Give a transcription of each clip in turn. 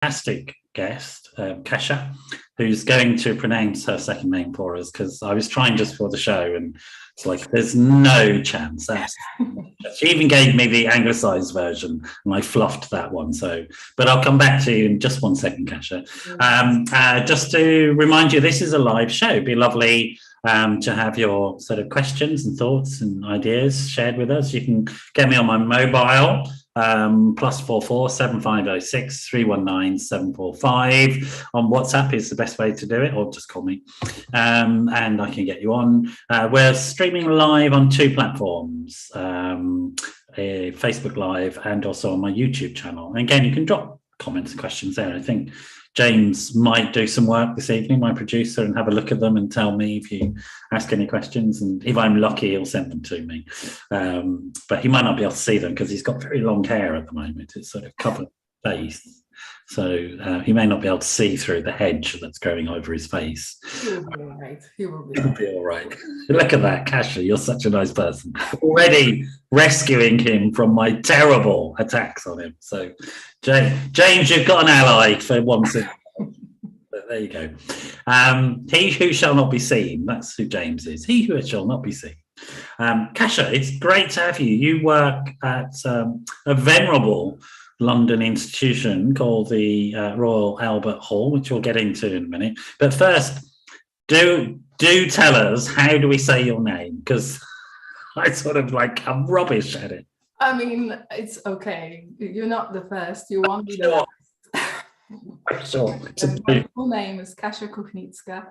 fantastic guest, Kasia, who's going to pronounce her second name for us, because I was trying just for the show and it's like, there's no chance. She even gave me the anglicised version and I fluffed that one. So, but I'll come back to you in just one second, Kasia. Just to remind you, this is a live show. It'd be lovely to have your sort of questions and thoughts and ideas shared with us. You can get me on my mobile, +44 7506 319 745. On WhatsApp is the best way to do it, or just call me, and I can get you on. We're streaming live on 2 platforms, Facebook Live and also on my YouTube channel. And again, you can drop comments and questions there. I think James might do some work this evening, my producer, and have a look at them and tell me if you ask any questions. And if I'm lucky, he'll send them to me. But he might not be able to see them because he's got very long hair at the moment. It's sort of covered face. So he may not be able to see through the hedge that's growing over his face. He'll be all right. He'll be all right. Look at that, Kasia. You're such a nice person. Already rescuing him from my terrible attacks on him. So, James, you've got an ally for once. But there you go. He who shall not be seen. That's who James is. He who shall not be seen. Kasia, it's great to have you. You work at a venerable London institution called the Royal Albert Hall, which we'll get into in a minute. But first, do tell us, how do we say your name? Because I sort of I'm rubbish at it. I mean, it's okay. You're not the first. You won't be the last. I'm sure. My full name is Kasia Kuchnicka,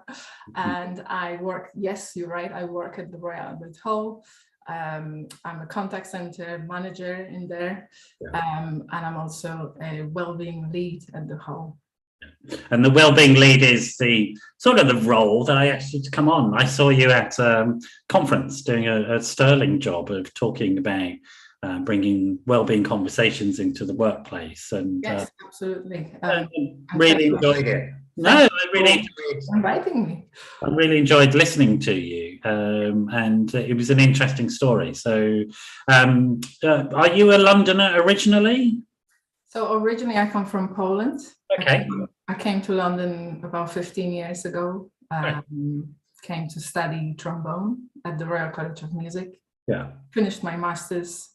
and I work, yes, you're right, I work at the Royal Albert Hall. I'm a contact center manager in there, and I'm also a wellbeing lead at the hall. And the wellbeing lead is the sort of the role that I asked you to come on. I saw you at a conference doing a sterling job of talking about bringing wellbeing conversations into the workplace. And yes, absolutely. Really enjoyed it. No, I really enjoyed inviting me. I really enjoyed listening to you, and it was an interesting story. So, are you a Londoner originally? So originally, I come from Poland. Okay. I came to London about 15 years ago. Came to study trombone at the Royal College of Music. Yeah. Finished my master's,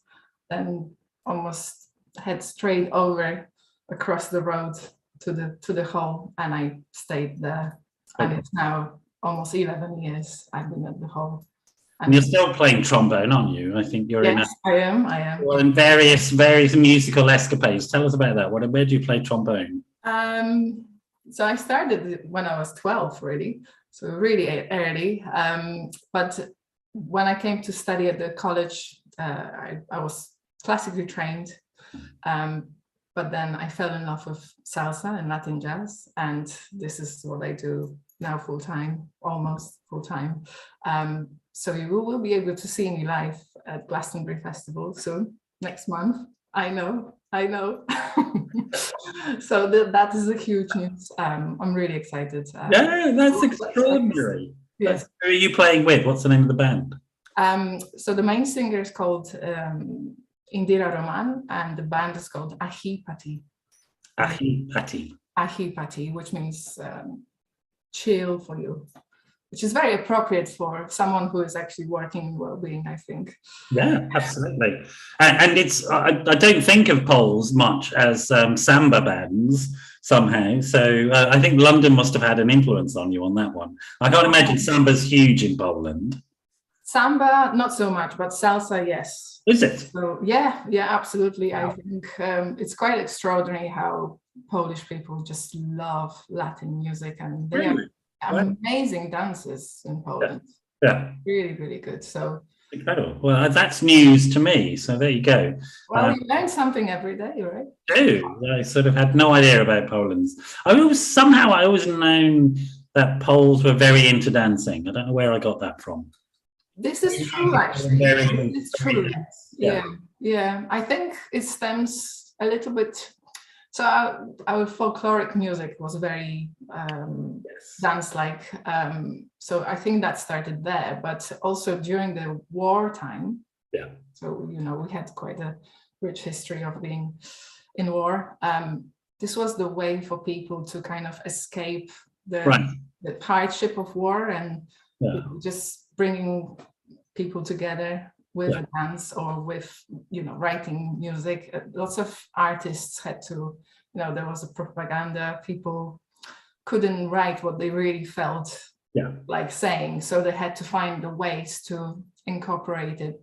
then almost head straight over across the road to the hall, and I stayed there. And it's now almost 11 years I've been at the hall. And you're still playing trombone, aren't you? I think you're in. Yes, I am. Well, in various musical escapades. Tell us about that. Where do you play trombone? So I started when I was 12, really. So really early. But when I came to study at the college, I was classically trained. But then I fell in love with salsa and Latin jazz, and this is what I do now full time, almost full time. So you will be able to see me live at Glastonbury Festival soon, next month. I know. So that is a huge news. I'm really excited. Yeah, that's extraordinary. Yes. Who are you playing with? What's the name of the band? So the main singer is called Indira Roman, and the band is called Ahipati. Ahipati, which means chill for you, which is very appropriate for someone who is actually working in wellbeing, I think. Yeah, absolutely. And it's I don't think of Poles much as samba bands somehow. So I think London must have had an influence on you on that one. I can't imagine samba's huge in Poland. Samba, not so much, but salsa, yes. Is it? So yeah, absolutely. Wow. I think it's quite extraordinary how Polish people just love Latin music, and they have amazing dances in Poland. Yeah. Really, really good. So incredible. Well, that's news to me. So there you go. Well, you learn something every day, right? I sort of had no idea about Poland. I always known that Poles were very into dancing. I don't know where I got that from. This is true, actually. It's true. Yeah. I think it stems a little bit. So our folkloric music was very dance-like. So I think that started there, but also during the wartime. Yeah. So we had quite a rich history of being in war. this was the way for people to kind of escape the hardship of war, and just bringing people together with a dance or with, writing music. Lots of artists had to, there was a propaganda. People couldn't write what they really felt like saying, so they had to find the ways to incorporate it,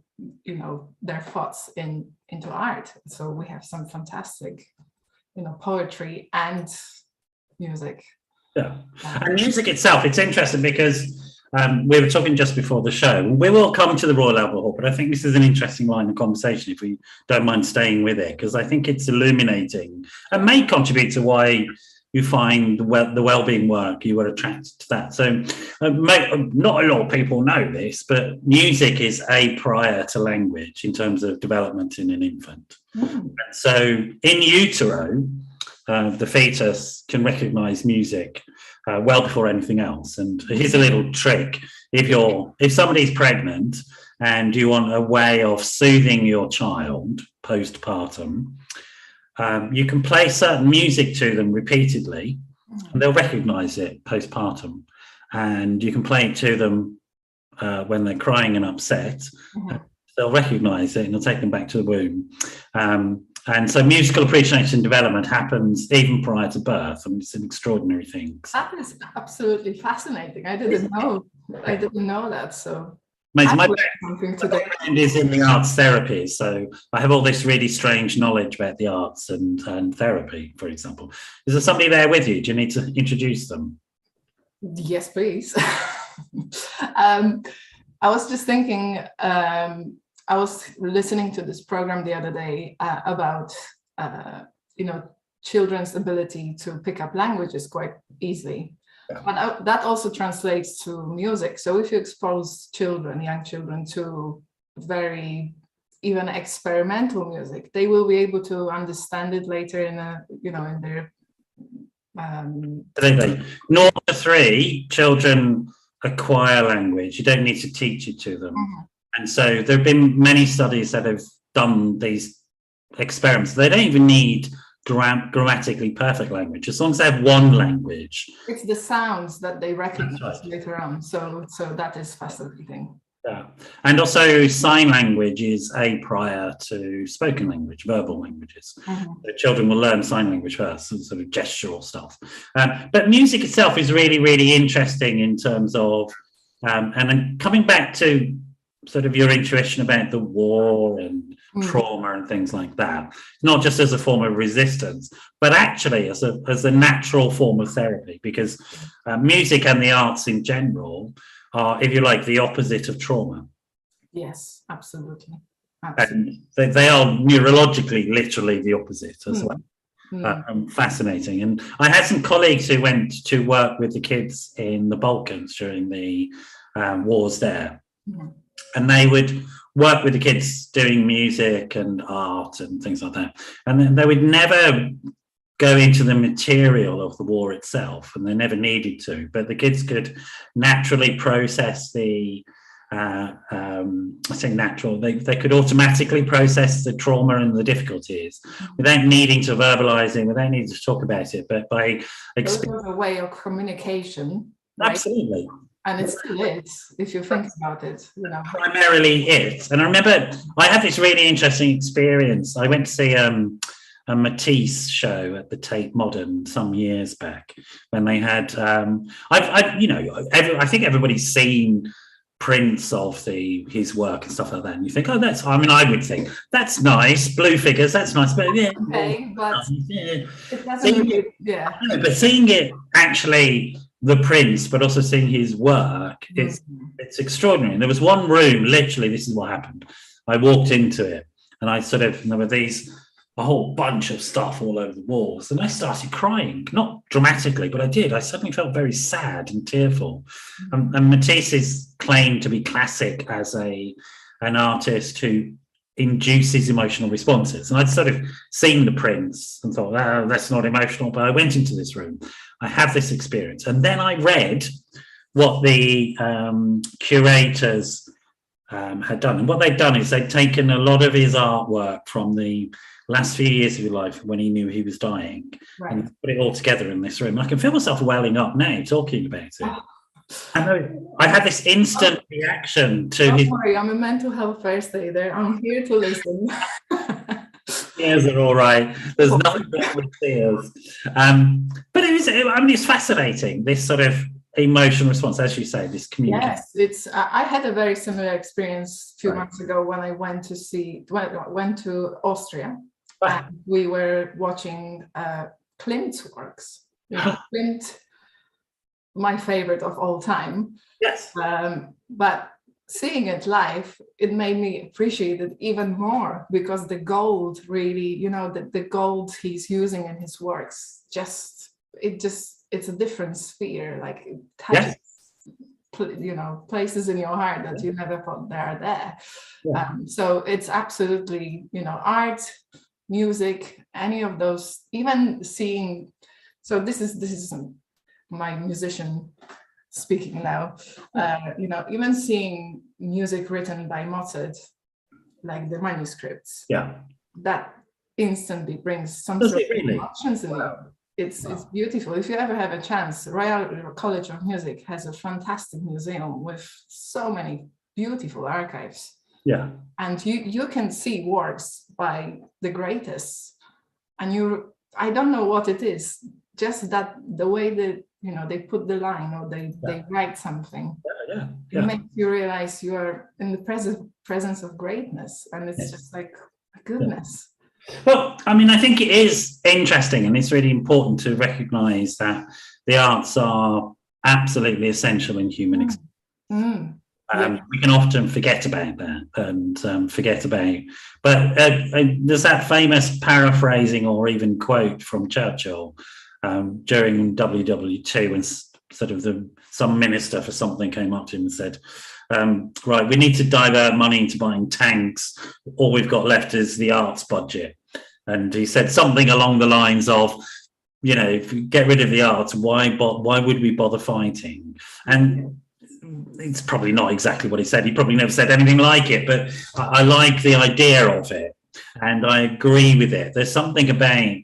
their thoughts into art. So we have some fantastic, poetry and music. And music itself, it's interesting because we were talking just before the show. We will come to the Royal Albert Hall, but I think this is an interesting line of conversation if we don't mind staying with it, because I think it's illuminating and may contribute to why you find the Wellbeing work, you were attracted to that. So not a lot of people know this, but music is prior to language in terms of development in an infant. So in utero, the fetus can recognize music well before anything else. And here's a little trick. If somebody's pregnant and you want a way of soothing your child postpartum, you can play certain music to them repeatedly and they'll recognize it postpartum. And you can play it to them when they're crying and upset. They'll recognize it and it'll take them back to the womb. And so musical appreciation development happens even prior to birth. I mean, it's an extraordinary thing. That is absolutely fascinating. I didn't know that. So amazing. My background is in the arts therapy, so I have all this really strange knowledge about the arts and therapy, for example. Is there somebody there with you? Do you need to introduce them? Yes, please. I was just thinking, I was listening to this program the other day about, children's ability to pick up languages quite easily. But that also translates to music. So if you expose young children to very even experimental music, they will be able to understand it later in their. North to 3, children acquire language. You don't need to teach it to them. And so there have been many studies that have done these experiments. They don't even need grammatically perfect language, as long as they have one language. It's the sounds that they recognize later on. So that is fascinating. And also sign language is prior to spoken language, verbal languages. So children will learn sign language first, sort of gestural stuff. But music itself is really, really interesting in terms of, and then coming back to sort of your intuition about the war and trauma and things like that, not just as a form of resistance, but actually as a natural form of therapy, because music and the arts in general are, if you like, the opposite of trauma. Yes, absolutely. And they are neurologically, literally the opposite as well. Fascinating. And I had some colleagues who went to work with the kids in the Balkans during the wars there. And they would work with the kids doing music and art and things like that. And then they would never go into the material of the war itself, and they never needed to. But the kids could naturally process I say natural, they could automatically process the trauma and the difficulties without needing to verbalize it, without needing to talk about it, but by it was a way of communication. Right? Absolutely. And it still is, if you think about it. Primarily it. And I remember I had this really interesting experience. I went to see a Matisse show at the Tate Modern some years back when they had. I think everybody's seen prints of his work and stuff like that, and you think, I would think that's nice, blue figures, that's nice, but but it doesn't but seeing it actually, the prints, but also seeing his work, it's extraordinary. And there was one room, literally, this is what happened. I walked into it and there were a whole bunch of stuff all over the walls, and I started crying, not dramatically, but I did. I suddenly felt very sad and tearful. And Matisse's claim to be classic as an artist who induces emotional responses. And I'd sort of seen the prints and thought, oh, that's not emotional, but I went into this room. I have this experience. And then I read what the curators had done. And what they'd done is they'd taken a lot of his artwork from the last few years of your life when he knew he was dying, Right. and put it all together in this room. I can feel myself welling up now talking about it. I know I had this instant reaction to Don't his. worry, I'm a mental health first aider. I'm here to listen. Tears are all right. There's nothing wrong with tears. But it's fascinating, this sort of emotional response, as you say, this communication. Yes, I had a very similar experience a few months ago when I went to Austria. And we were watching Klimt's works. Klimt, my favorite of all time. Yes. But seeing it live, it made me appreciate it even more, because the gold really, the gold he's using in his works, it's a different sphere. Like it touches, places in your heart that you never thought they are there. Yeah. So it's absolutely, art, music, any of those, even seeing. So this is my musician speaking now. Even seeing music written by Mozart, like the manuscripts, that instantly brings some sort of emotions in you. It's beautiful. If you ever have a chance, Royal College of Music has a fantastic museum with so many beautiful archives. Yeah, and you can see works by the greatest, and I don't know what it is, just that the way that they put the line, or they write something. It makes you realize you are in the presence of greatness, and it's just like, goodness. Well, I mean, I think it is interesting, and it's really important to recognize that the arts are absolutely essential in human experience. We can often forget about that and but there's that famous paraphrasing or even quote from Churchill during WW2, when sort of some minister for something came up to him and said, right, we need to divert money into buying tanks. All we've got left is the arts budget. And he said something along the lines of, if you get rid of the arts, why would we bother fighting? And it's probably not exactly what he said. He probably never said anything like it, but I like the idea of it, and I agree with it. There's something about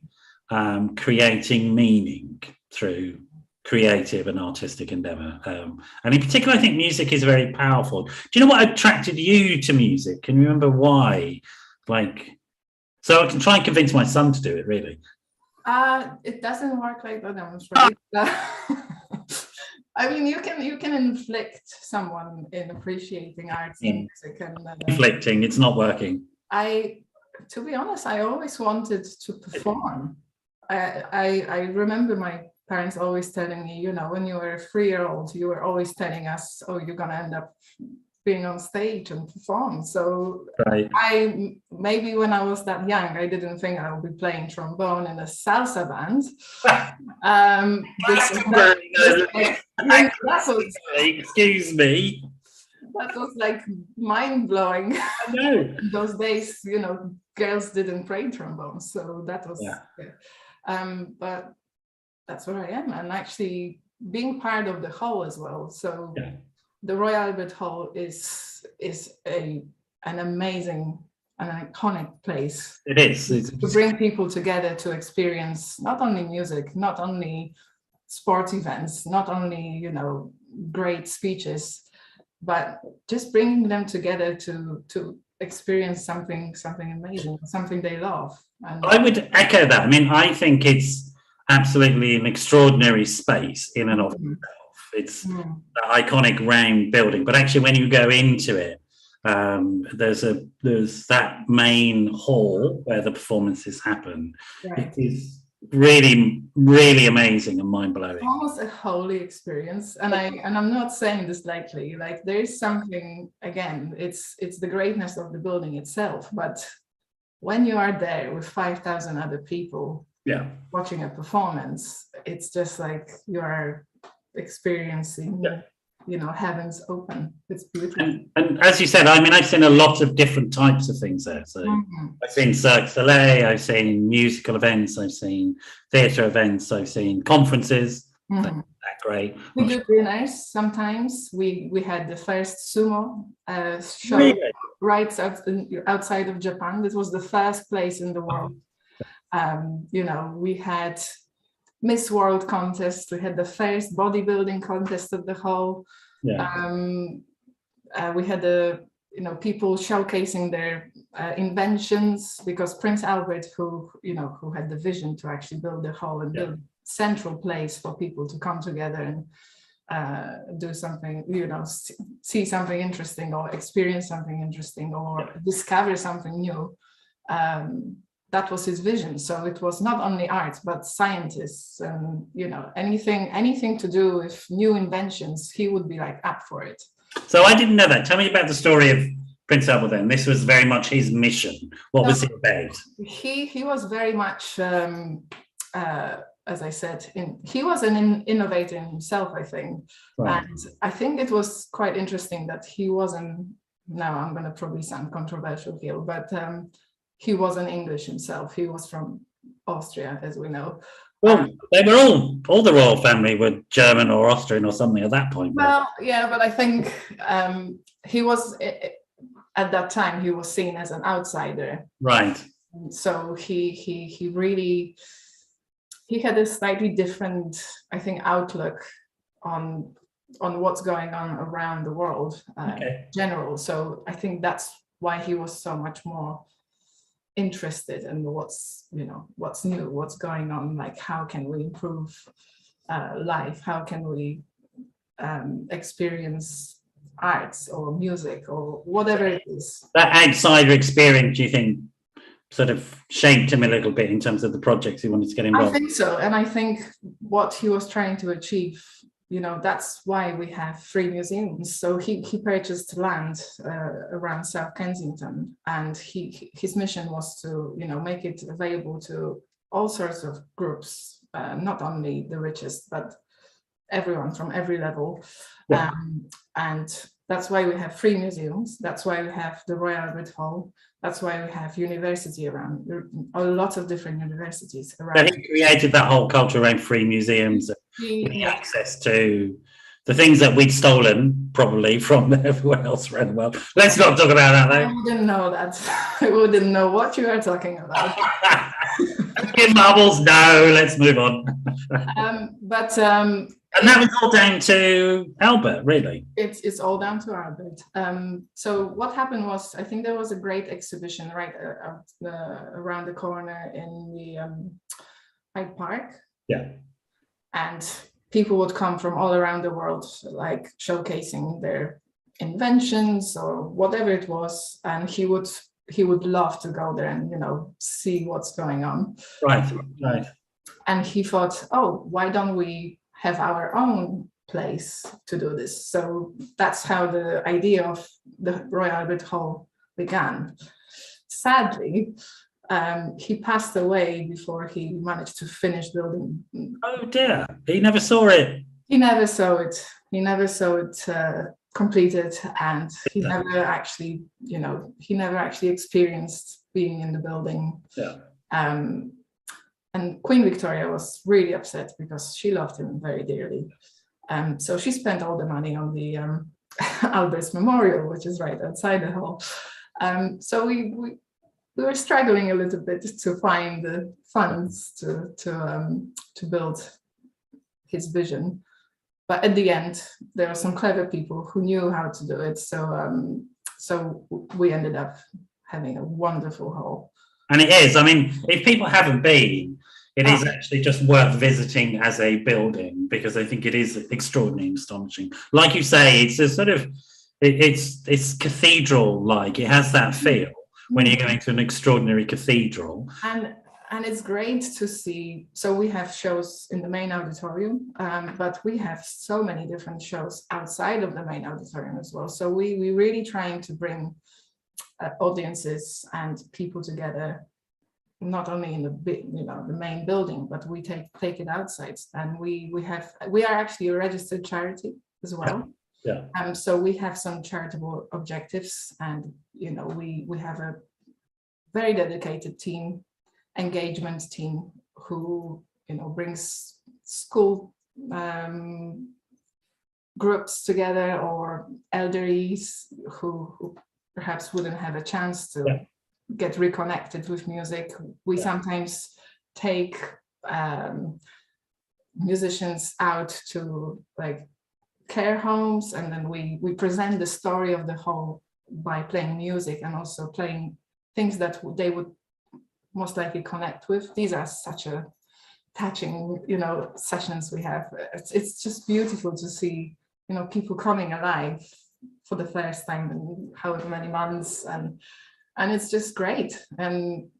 creating meaning through creative and artistic endeavor, and in particular I think music is very powerful. Do you know what attracted you to music? Can you remember why? So I can try and convince my son to do it, really. It doesn't work like that, I'm afraid. I mean, you can inflict someone in appreciating arts and music, and inflicting, it's not working. To be honest, I always wanted to perform. I remember my parents always telling me, when you were a 3-year-old, you were always telling us, oh, you're gonna end up being on stage and perform. So maybe when I was that young, I didn't think I would be playing trombone in a salsa band. Excuse me. That was like mind-blowing. I know. In those days, girls didn't play trombone, so that was but that's where I am, and actually being part of the whole as well. So the Royal Albert Hall is an amazing, an iconic place. It is. To bring people together to experience not only music, not only sports events, not only, great speeches, but just bringing them together to experience something amazing, something they love. And I would echo that. I mean, I think it's absolutely an extraordinary space in and of itself. It's an iconic round building, but actually when you go into it, there's that main hall where the performances happen. It is really, really amazing and mind-blowing. Almost a holy experience, and I'm not saying this lightly. Like, there is something, again, it's the greatness of the building itself, but when you are there with 5,000 other people watching a performance, it's just like you are experiencing heavens open. It's beautiful. And as you said, I mean, I've seen a lot of different types of things there. So I've seen Cirque du Soleil, I've seen musical events, I've seen theatre events, I've seen conferences, Mhm. That great. We do dinners sometimes. We had the first sumo show Really? right outside of Japan. This was the first place in the world. You know, we had Miss World contest. We had the first bodybuilding contest at the hall. Yeah. We had the people showcasing their inventions, because Prince Albert, who had the vision to actually build the hall and build a central place for people to come together and do something, see something interesting or experience something interesting or discover something new. That was his vision. So it was not only art, but scientists and, anything to do with new inventions, he would be like up for it. So I didn't know that. Tell me about the story of Prince Albert then. This was very much his mission. What was it about? He was very much, as I said, he was an innovator himself, I think. Right. And I think it was quite interesting that he wasn't, now I'm going to probably sound controversial here, but he wasn't English himself. He was from Austria, as we know. Well, they were all the royal family were German or Austrian or something at that point. Well, yeah, but I think he was, at that time, he was seen as an outsider. Right. So he really, he had a slightly different, I think, outlook on what's going on around the world general. So I think that's why he was so much more interested in what's new, what's going on, like how can we improve life, how can we experience arts or music or whatever it is. That outsider experience, do you think, sort of shaped him a little bit in terms of the projects he wanted to get involved? I think so, and I think what he was trying to achieve, that's why we have 3 museums. So he purchased land around South Kensington, and his mission was to make it available to all sorts of groups, not only the richest, but everyone from every level. Yeah. And that's why we have 3 museums. That's why we have the Royal Albert Hall. That's why we have university around. There are a lot of different universities around. But he created that whole culture around 3 museums, access to the things that we'd stolen probably from everywhere else around the world. Let's not talk about that, though. I wouldn't know that. I wouldn't know what you are talking about. Give marbles, no, let's move on. And that was all down to Albert, really. It's all down to Albert. So what happened was, I think there was a great exhibition right around the corner in the Hyde Park. Yeah. And people would come from all around the world, like showcasing their inventions or whatever it was, and he would love to go there and see what's going on. Right. And he thought, oh, why don't we have our own place to do this? So that's how the idea of the Royal Albert Hall began. Sadly, he passed away before he managed to finish building. Oh dear, he never saw it. He never saw it completed, and he never actually, experienced being in the building. Yeah. And Queen Victoria was really upset because she loved him very dearly. So she spent all the money on the Albert's Memorial, which is right outside the hall. So we were struggling a little bit to find the funds to build his vision. But at the end, there were some clever people who knew how to do it. So we ended up having a wonderful hall. And it is. I mean, if people haven't been, it is actually just worth visiting as a building, because I think it is extraordinarily astonishing. Like you say, it's a sort of, it's cathedral-like. It has that feel when you're going to an extraordinary cathedral. And it's great to see. So we have shows in the main auditorium, but we have so many different shows outside of the main auditorium as well. So we really trying to bring audiences and people together, not only in the main building, but we take it outside. And we are actually a registered charity as well. Yeah. So we have some charitable objectives, and we have a very dedicated team, engagement team, who brings school groups together, or elderlies who perhaps wouldn't have a chance to get reconnected with music. We sometimes take musicians out to like care homes, and then we present the story of the home by playing music and also playing things that they would most likely connect with. These are such a touching, sessions we have. It's just beautiful to see, people coming alive for the first time in however many months, and it's just great. And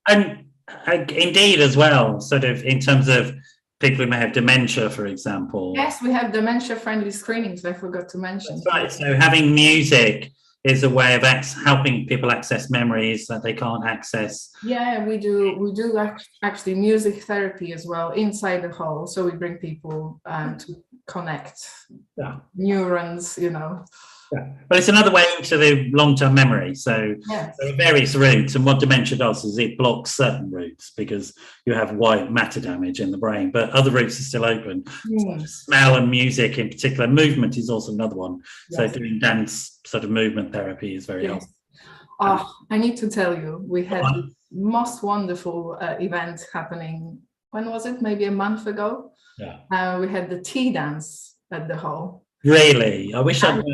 indeed as well, sort of in terms of people who may have dementia, for example. Yes, we have dementia-friendly screenings. I forgot to mention. That's right. So having music is a way of helping people access memories that they can't access. Yeah, we do actually music therapy as well inside the hall. So we bring people to connect neurons, Yeah. But it's another way into the long-term memory. So there are various routes, and what dementia does is it blocks certain routes because you have white matter damage in the brain, but other routes are still open. So smell and music in particular. Movement is also another one. So doing dance sort of movement therapy is very helpful. Oh, I need to tell you, we had the most wonderful event happening. When was it? Maybe a month ago. Yeah. We had the tea dance at the hall. Really? I wish I'd.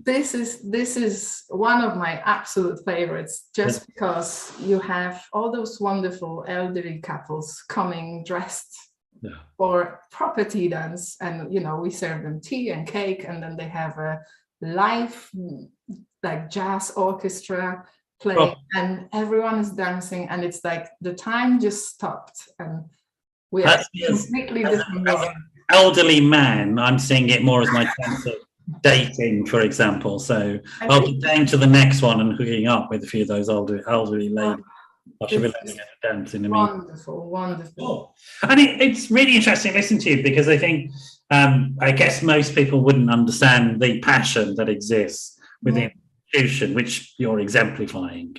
This is one of my absolute favorites, just because you have all those wonderful elderly couples coming dressed for proper tea dance, and we serve them tea and cake, and then they have a live like jazz orchestra playing, and everyone is dancing, and it's like the time just stopped, and we are completely different. Elderly man, I'm seeing it more as my sense of dating, for example. So I'll be down to the next one and hooking up with a few of those elderly ladies. I should be letting it dance in a minute. Wonderful. And it's really interesting to listen to you, because I think I guess most people wouldn't understand the passion that exists within the institution, which you're exemplifying,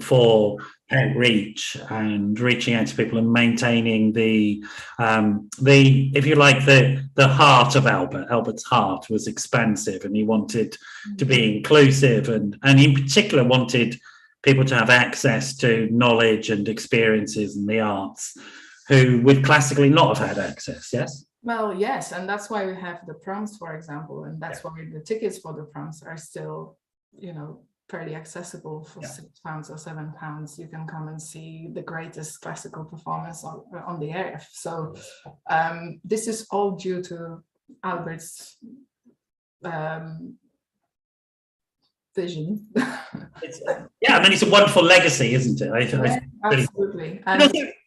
for outreach and reaching out to people and maintaining the if you like the heart of Albert's heart was expansive, and he wanted to be inclusive, and in particular wanted people to have access to knowledge and experiences in the arts who would classically not have had access. Yes. Well, yes, and that's why we have the proms, for example, and that's why the tickets for the proms are still fairly accessible for £6 or £7. You can come and see the greatest classical performance on the earth. So this is all due to Albert's vision. It's a wonderful legacy, isn't it? Absolutely.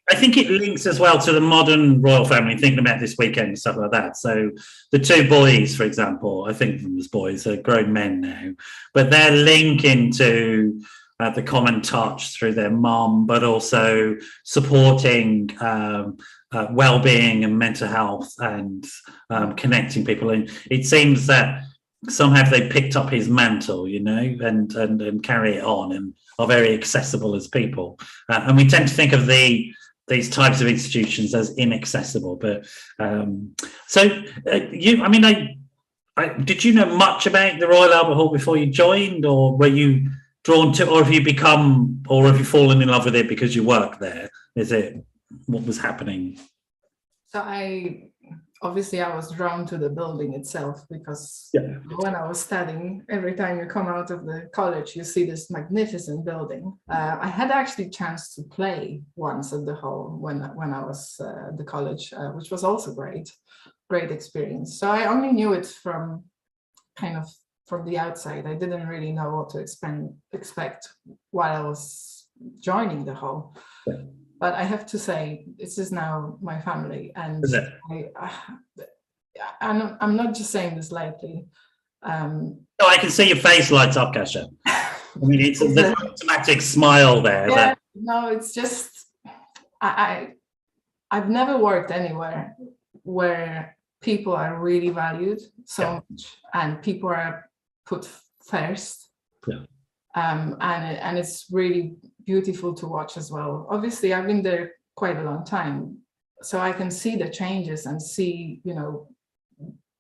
I think it links as well to the modern royal family, thinking about this weekend and stuff like that. So the two boys, for example, I think of them as boys, are grown men now, but they're linking to the common touch through their mum, but also supporting well-being and mental health, and connecting people. And it seems that somehow they picked up his mantle, and carry it on, and are very accessible as people. And we tend to think of these types of institutions as inaccessible, but did you know much about the Royal Albert Hall before you joined, or were you drawn to, or have you fallen in love with it because you work there? Is it what was happening? So I was drawn to the building itself, because when I was studying, every time you come out of the college, you see this magnificent building. I had actually chance to play once at the hall when I was at the college, which was also great experience. So I only knew it from the outside. I didn't really know what to expect while I was joining the hall. Yeah. But I have to say, this is now my family, and I'm not just saying this lightly. No, I can see your face lights up, Kasia. I mean, it's an automatic smile there. Yeah, no, it's just I've never worked anywhere where people are really valued so much, and people are put first. Yeah. And it's really beautiful to watch as well. Obviously, I've been there quite a long time, so I can see the changes and see,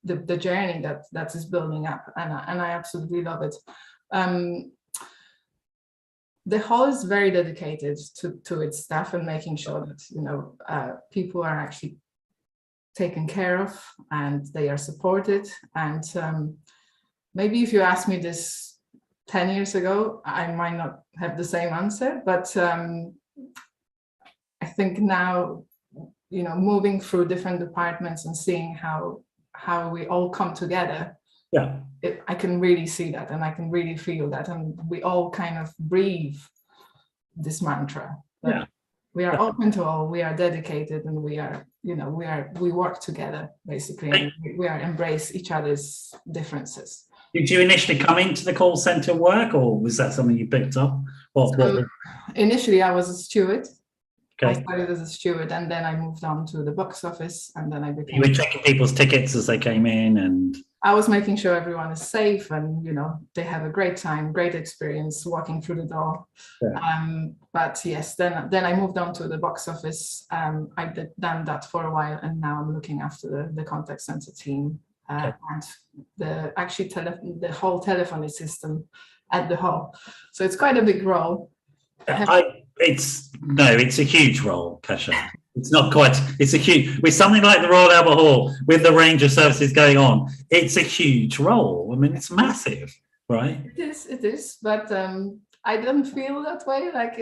the journey that is building up, and I absolutely love it. The hall is very dedicated to its staff and making sure that people are actually taken care of and they are supported. And maybe if you asked me this 10 years ago, I might not have the same answer, but I think now, moving through different departments and seeing how we all come together, I can really see that, and I can really feel that, and we all kind of breathe this mantra that we are open to all, we are dedicated, and we work together basically, and we are embrace each other's differences. Did you initially come into the call center work, or was that something you picked up? Initially, I was a steward. Okay. I started as a steward, and then I moved on to the box office, and then I became. You were checking people's tickets as they came in, and I was making sure everyone is safe, and they have a great time, great experience walking through the door. But yes, then I moved on to the box office. I done that for a while, and now I'm looking after the contact center team and the whole telephony system at the hall. So it's quite a big role. It's a huge role, Kasia. It's not quite. It's a huge. With something like the Royal Albert Hall, with the range of services going on, it's a huge role. I mean, it's massive, right? It is. But I don't feel that way. Like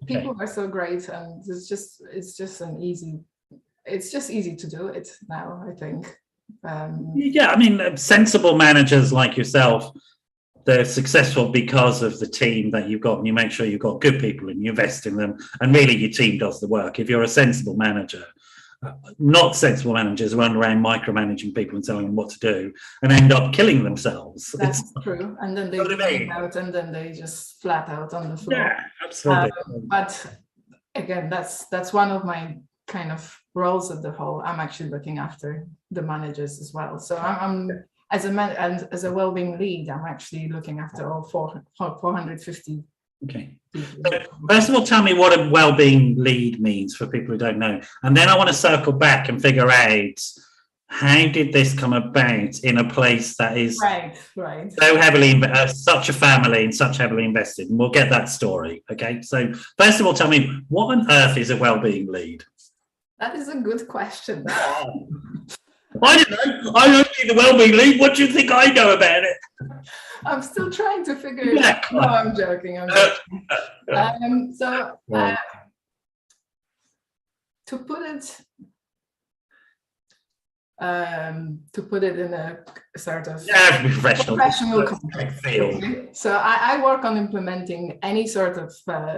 people are so great, and it's just easy to do it now, I think. I mean, sensible managers like yourself, they're successful because of the team that you've got, and you make sure you've got good people and you invest in them, and really your team does the work. If you're a sensible manager, not sensible managers run around micromanaging people and telling them what to do and end up killing themselves. That's true. And then they go out, and then they just flat out on the floor. Yeah, absolutely. But again, that's one of my kind of roles at the hall. I'm actually looking after the managers as well. So I'm as a wellbeing lead, I'm actually looking after all 450. Okay. So first of all, tell me what a wellbeing lead means for people who don't know, and then I want to circle back and figure out how did this come about in a place that is right so heavily such a family and such heavily invested, and we'll get that story. Okay. So first of all, tell me what on earth is a wellbeing lead? That is a good question. I don't know. I'm only the wellbeing lead. What do you think I know about it? I'm still trying to figure it out. No, I'm joking. To put it in a sort of professional context. So I work on implementing any sort of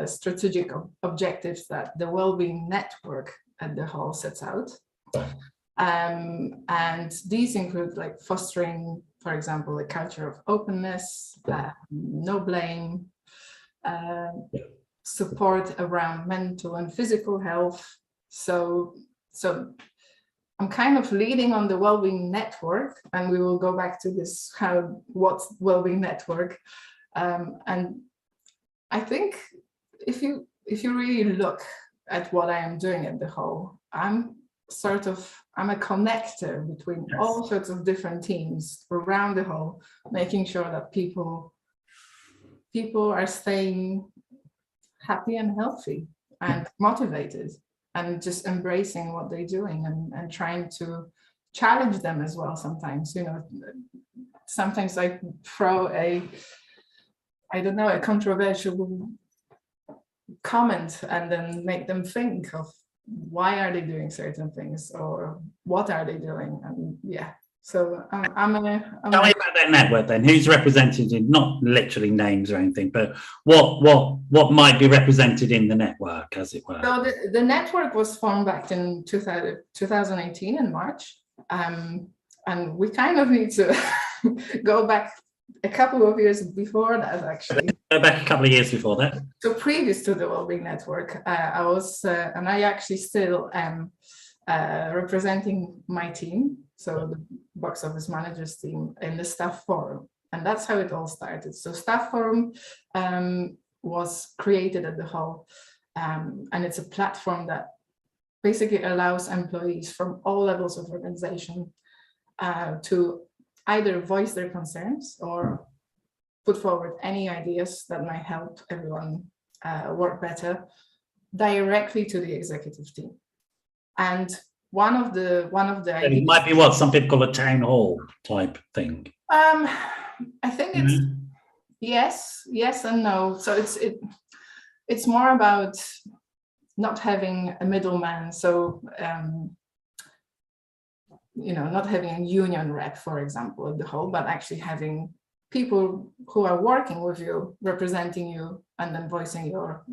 strategic objectives that the Wellbeing Network at the hall sets out. And these include like fostering, for example, a culture of openness, no blame, support around mental and physical health. So I'm kind of leading on the Wellbeing Network, and we will go back to this, what's Wellbeing Network. And I think if you really look at what I am doing at the hall, I'm a connector between all sorts of different teams around the hall, making sure that people are staying happy and healthy and motivated, and just embracing what they're doing, and trying to challenge them as well. Sometimes, sometimes I throw a controversial comment and then make them think of why are they doing certain things, or what are they doing. And so tell me about that network then. Who's represented in, not literally names or anything, but what might be represented in the network, as it were? So the network was formed back in 2018 in March, and we kind of need to go back a couple of years before that, actually. Go back a couple of years before that. So previous to the Wellbeing Network, I was, and I actually still am representing my team, so the box office managers team, in the staff forum, and that's how it all started. So staff forum was created at the hall, and it's a platform that basically allows employees from all levels of organization to either voice their concerns or put forward any ideas that might help everyone work better directly to the executive team. And one of the ideas, it might be what some people call a town hall type thing. I think it's yes and no. So it's more about not having a middleman. So not having a union rep, for example, at the whole, but actually having people who are working with you, representing you, and then voicing your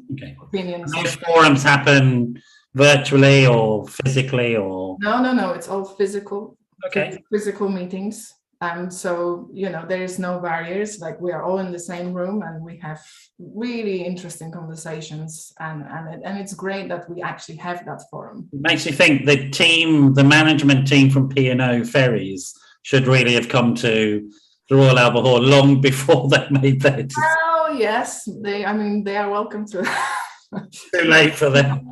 opinions. Those forums happen virtually or physically, or no, it's all physical. Okay. Physical meetings. So there is no barriers. Like, we are all in the same room and we have really interesting conversations, and it's great that we actually have that forum. It makes you think the management team from P&O Ferries should really have come to the Royal Albert Hall long before they made their decision. Oh yes, they are welcome to. Too late for them.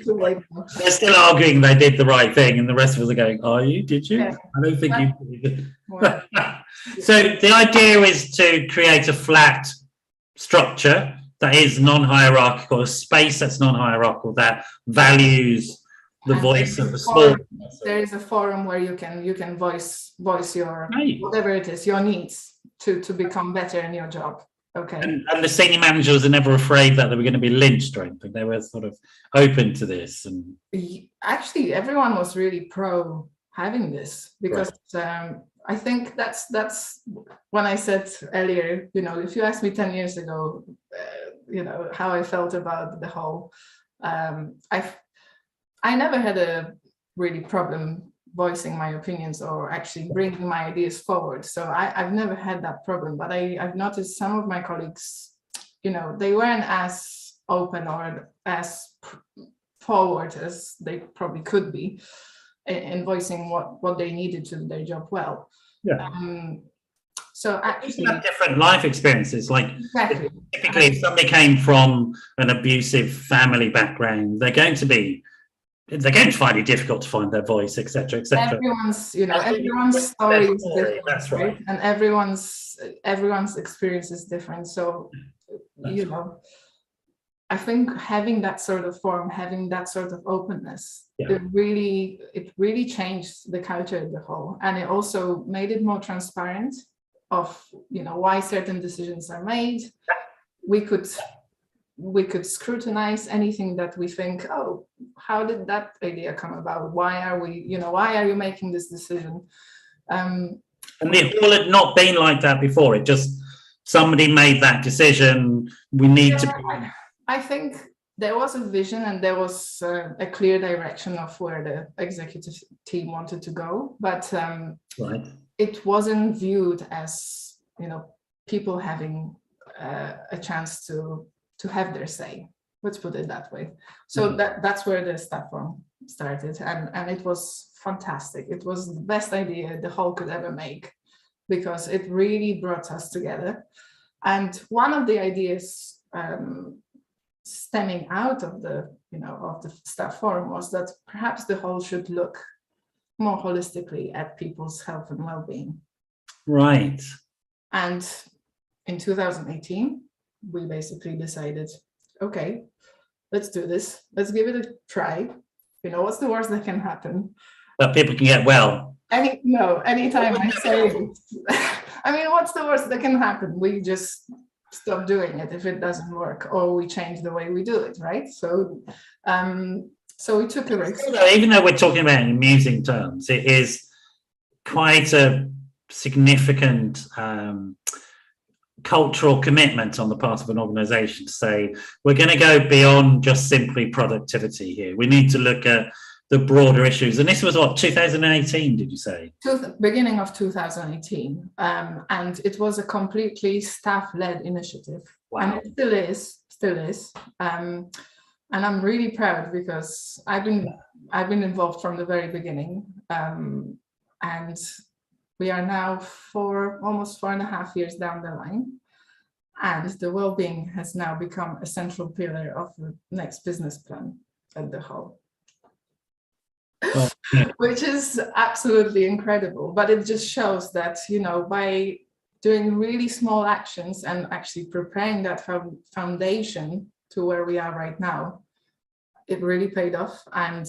Too late. They're still arguing they did the right thing, and the rest of us are going, "Are you? Did you? Yeah. I don't think you did." So the idea is to create a flat structure that is non-hierarchical, a space that's non-hierarchical, that values the voice of the small. There is a forum where you can voice your Right. whatever it is, your needs to become better in your job. Okay. And the senior managers are never afraid that they were going to be lynched or anything. They were sort of open to this. And actually, everyone was really pro having this, because I think that's when I said earlier, if you asked me 10 years ago, how I felt about the whole, I never had a really problem voicing my opinions or actually bringing my ideas forward. So I've never had that problem, but I've noticed some of my colleagues, they weren't as open or as forward as they probably could be in voicing what they needed to do their job well. Yeah. So actually, have different life experiences. Like, exactly. typically, if somebody came from an abusive family background, they're going to find it difficult to find their voice, etc., etc. Everyone's story is different. That's right. And everyone's experience is different. So, I think having that sort of forum, having that sort of openness, it really changed the culture as a whole, and it also made it more transparent of why certain decisions are made. We could scrutinize anything that we think, oh, how did that idea come about? Why are you making this decision? And the hall had not been like that before. It just, somebody made that decision. We need to. I think there was a vision and there was a clear direction of where the executive team wanted to go, but it wasn't viewed as people having a chance to have their say. Let's put it that way. So that's where the staff forum started, and it was fantastic. It was the best idea the hall could ever make, because it really brought us together. And one of the ideas stemming out of the staff forum was that perhaps the hall should look more holistically at people's health and well-being. Right. And in 2018, we basically decided, okay, let's do this. Let's give it a try. What's the worst that can happen? That people can get well. Anytime I say it. What's the worst that can happen? We just stop doing it if it doesn't work, or we change the way we do it, right? So we took a risk. Even though we're talking about in amusing terms, it is quite a significant cultural commitment on the part of an organization to say, we're going to go beyond just simply productivity here. We need to look at the broader issues. And this was what, 2018, did you say? Beginning of 2018. And it was a completely staff-led initiative. Wow. And it still is. And I'm really proud, because I've been involved from the very beginning. And we are now almost 4.5 years down the line. And the Wellbeing has now become a central pillar of the next business plan at the whole. Well, yeah. which is absolutely incredible. But it just shows that, by doing really small actions and actually preparing that foundation to where we are right now, it really paid off. And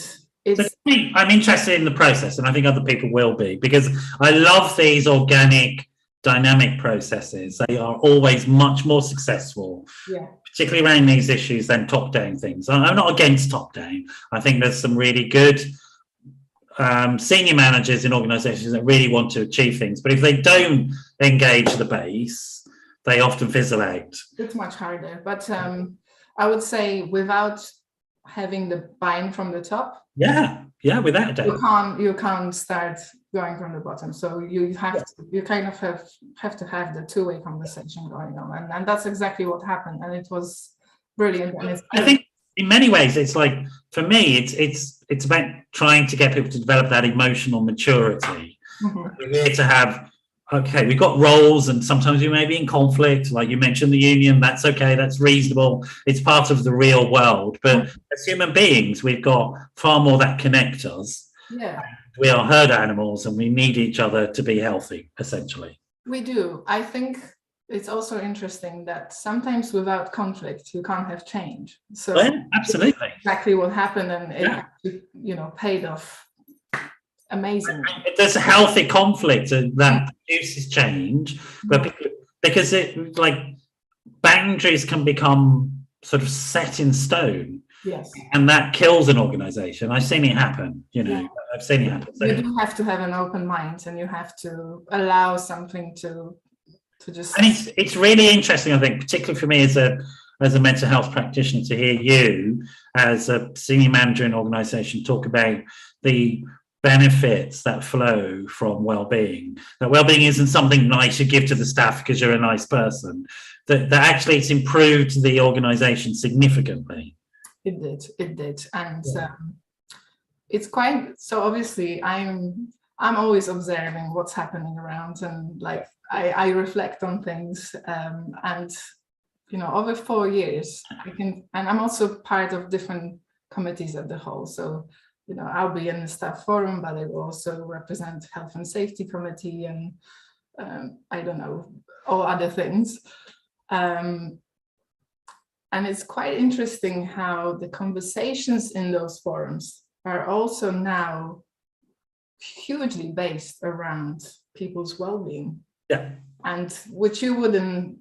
I'm interested in the process, and I think other people will be, because I love these organic, dynamic processes. They are always much more successful, particularly around these issues, than top-down things. I'm not against top-down. I think there's some really good senior managers in organisations that really want to achieve things, but if they don't engage the base, they often fizzle out. It's much harder, but I would say without having the buy-in from the top, without a doubt, you can't start going from the bottom. So you have to, you kind of have to have the two-way conversation going on, and that's exactly what happened, and it was brilliant. And I think in many ways, it's like, for me, it's about trying to get people to develop that emotional maturity. We're here to have, okay, we've got roles, and sometimes we may be in conflict, like you mentioned the union. That's okay, that's reasonable, it's part of the real world. But as human beings, we've got far more that connect us. We are herd animals, and we need each other to be healthy, essentially. We do. I think it's also interesting that sometimes without conflict, you can't have change. So absolutely, exactly what happened, and it actually, paid off amazing. There's a healthy conflict that produces change, but because it, like, boundaries can become sort of set in stone. Yes. And that kills an organization. I've seen it happen, I've seen it happen. So, you do have to have an open mind, and you have to allow something to just. And it's really interesting, I think, particularly for me as a mental health practitioner, to hear you as a senior manager in an organization talk about the benefits that flow from well-being. That well-being isn't something nice you give to the staff because you're a nice person. That actually it's improved the organization significantly. It did, and it's quite. So obviously, I'm always observing what's happening around, and like I reflect on things, and over 4 years, and I'm also part of different committees at the whole. So I'll be in the staff forum, but I will also represent health and safety committee, and I don't know, all other things. And it's quite interesting how the conversations in those forums are also now hugely based around people's well-being. And which you wouldn't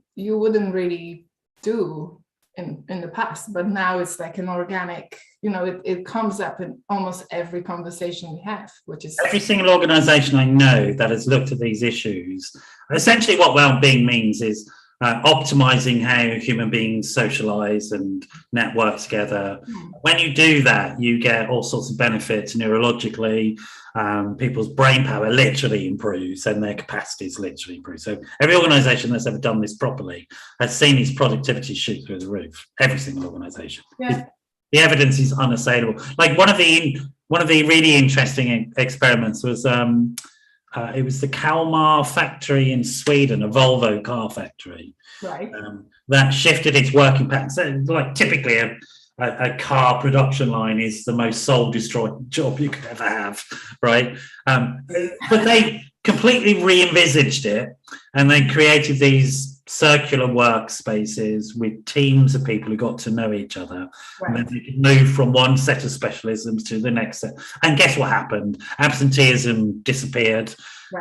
really do in the past, but now it's like an organic, it comes up in almost every conversation we have, which is every single organization I know that has looked at these issues. Essentially what well-being means is optimizing how human beings socialize and network together. When you do that, you get all sorts of benefits neurologically. People's brain power literally improves, and their capacities literally improve. So every organization that's ever done this properly has seen these productivity shoot through the roof. Every single organization. The evidence is unassailable. Like one of the really interesting experiments was it was the Kalmar factory in Sweden, a Volvo car factory, that shifted its working patterns. So, like, typically a car production line is the most soul-destroying job you could ever have, right? But they completely re-envisaged it, and they created these circular workspaces with teams of people who got to know each other, and then they could move from one set of specialisms to the next set. And guess what happened? Absenteeism disappeared.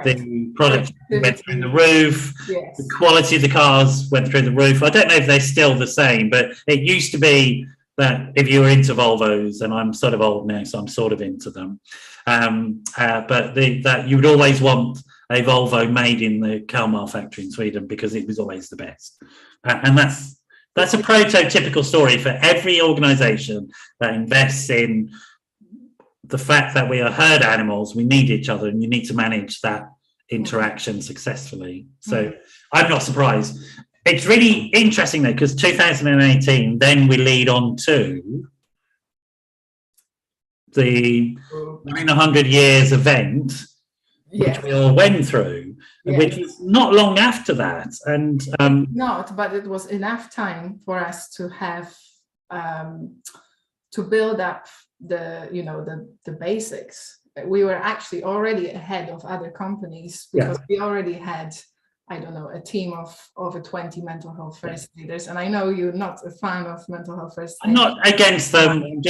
The productivity went through the roof. The quality of the cars went through the roof. I don't know if they're still the same, but it used to be that if you were into Volvos, and I'm sort of old now, so I'm sort of into them, but that you would always want a Volvo made in the Kalmar factory in Sweden because it was always the best. And that's a prototypical story for every organisation that invests in the fact that we are herd animals. We need each other, and you need to manage that interaction successfully. So I'm not surprised. It's really interesting though, because 2018, then we lead on to the 900 years event, which we all went through, which was not long after that. And not, but it was enough time for us to have to build up the basics. We were actually already ahead of other companies because we already had, I don't know, a team of over 20 mental health first aiders. And I know you're not a fan of mental health first aiders. I'm not against them.